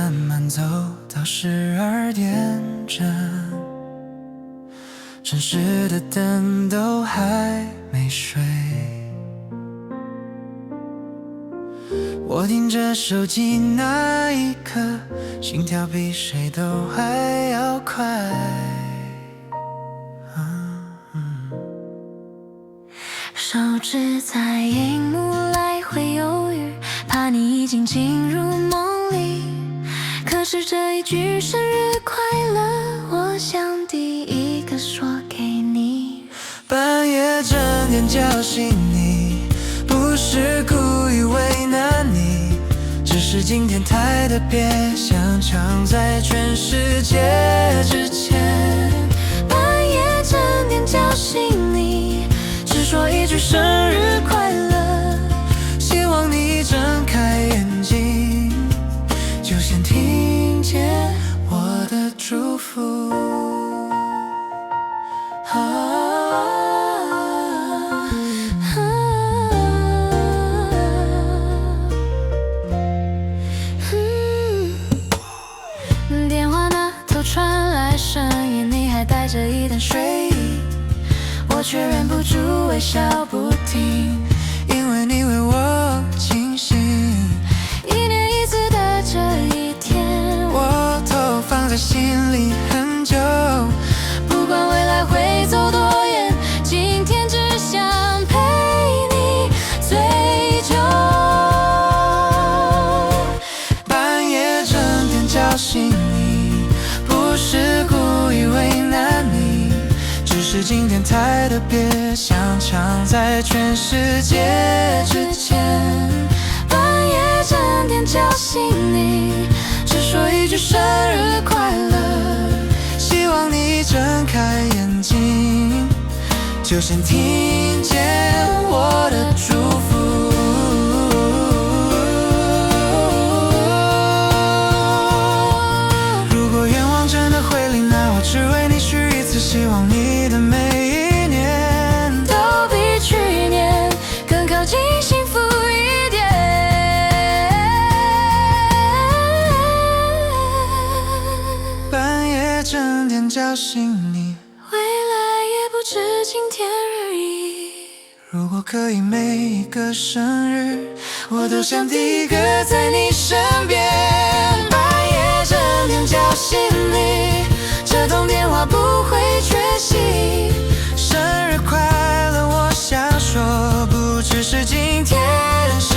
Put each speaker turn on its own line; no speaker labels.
慢慢走到12点整，城市的灯都还没睡。我盯着手机那一刻，心跳比谁都还要快。
手指在荧幕来回犹豫，怕你已经进入梦里。可是这一句生日快乐，我想第一个说给你。
半夜整点叫醒你，不是故意为难你，只是今天太特别，想抢在全世界之前。
半夜整点叫醒你，只说一句生日快乐，
希望你睁开眼睛，就先听见我的祝福。
电话那头传来声音，你还带着一点睡意，我却忍不住微笑不停，
因为你为我惊醒。
一年一次的这一天，
我都放在心里很久，
不管未来会走多远，今天只想陪你最久。
半夜整点叫醒你，不是故意为难你，只是今天太特别，想抢在全世界之前。
半夜整点叫醒你，只说一句生日快乐，
希望你睁开眼睛，就先听见我的祝福。如果愿望真的会灵，那我只为你许一次，希望你的每一年
都比去年更靠近幸福一点。
半夜整点叫醒你，
未来也不止今天而已。
如果可以每一个生日，我都想第一个在你身边。半夜整点叫醒你，这通电话不会缺席。生日快乐，我想说，不只是今天，是